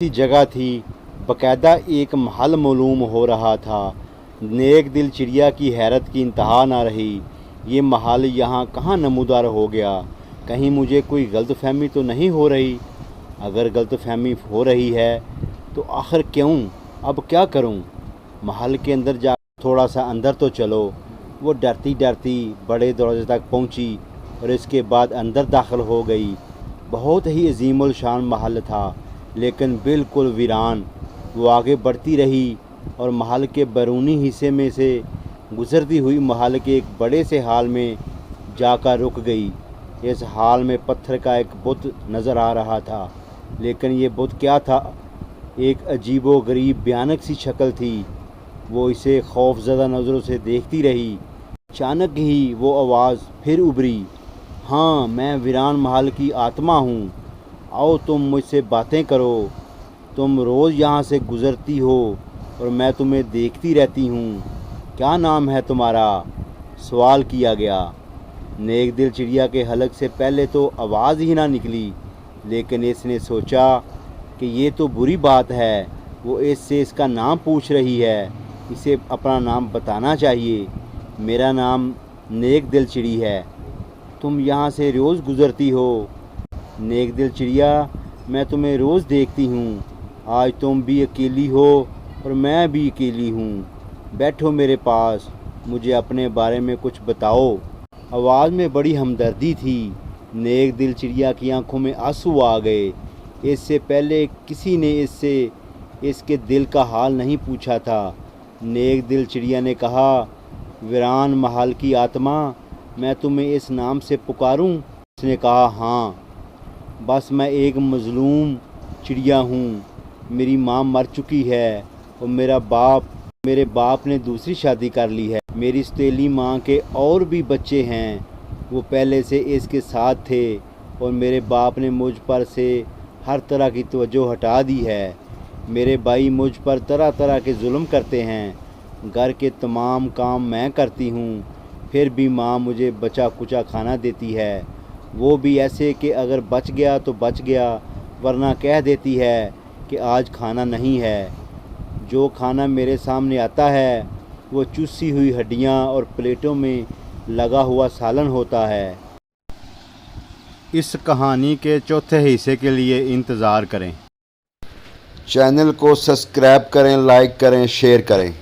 ऐसी जगह थी, बाकायदा एक महल मालूम हो रहा था। नेक दिल चिड़िया की हैरत की इंतहा न रही। ये महल यहाँ कहाँ नमूदार हो गया? कहीं मुझे कोई गलतफहमी तो नहीं हो रही? अगर गलतफहमी हो रही है तो आखिर क्यों? अब क्या करूं? महल के अंदर जा थोड़ा सा अंदर तो चलो। वो डरती डरती बड़े दरवाजे तक पहुंची और इसके बाद अंदर दाखिल हो गई। बहुत ही अजीमुल शान महल था, लेकिन बिल्कुल वीरान। वो आगे बढ़ती रही और महल के बैरूनी हिस्से में से गुज़रती हुई महल के एक बड़े से हाल में जाकर रुक गई। इस हाल में पत्थर का एक बुत नज़र आ रहा था, लेकिन ये बुत क्या था? एक अजीबो गरीब भयानक सी शक्ल थी। वो इसे खौफज़दा नज़रों से देखती रही। अचानक ही वो आवाज़ फिर उभरी, हाँ, मैं वीरान महल की आत्मा हूँ। आओ तुम मुझसे बातें करो। तुम रोज़ यहाँ से गुज़रती हो और मैं तुम्हें देखती रहती हूँ। क्या नाम है तुम्हारा? सवाल किया गया। नेक दिल चिड़िया के हलक से पहले तो आवाज़ ही ना निकली, लेकिन इसने सोचा कि ये तो बुरी बात है। वो इससे इसका नाम पूछ रही है, इसे अपना नाम बताना चाहिए। मेरा नाम नेक दिल चिड़ी है। तुम यहाँ से रोज़ गुज़रती हो। नेक दिल चिड़िया, मैं तुम्हें रोज़ देखती हूँ। आज तुम भी अकेली हो और मैं भी अकेली हूँ। बैठो मेरे पास, मुझे अपने बारे में कुछ बताओ। आवाज़ में बड़ी हमदर्दी थी। नेक दिल चिड़िया की आंखों में आंसू आ गए। इससे पहले किसी ने इससे इसके दिल का हाल नहीं पूछा था। नेक दिल चिड़िया ने कहा, वीरान महल की आत्मा, मैं तुम्हें इस नाम से पुकारूं? उसने कहा, हाँ, बस मैं एक मज़लूम चिड़िया हूँ। मेरी माँ मर चुकी है और मेरे बाप ने दूसरी शादी कर ली है। मेरी सौतेली माँ के और भी बच्चे हैं, वो पहले से इसके साथ थे और मेरे बाप ने मुझ पर से हर तरह की तवज्जो हटा दी है। मेरे भाई मुझ पर तरह तरह के जुल्म करते हैं। घर के तमाम काम मैं करती हूँ, फिर भी माँ मुझे बचा कुचा खाना देती है। वो भी ऐसे कि अगर बच गया तो बच गया, वरना कह देती है कि आज खाना नहीं है। जो खाना मेरे सामने आता है वो चुसी हुई हड्डियाँ और प्लेटों में लगा हुआ सालन होता है। इस कहानी के चौथे हिस्से के लिए इंतज़ार करें। चैनल को सब्सक्राइब करें, लाइक करें, शेयर करें।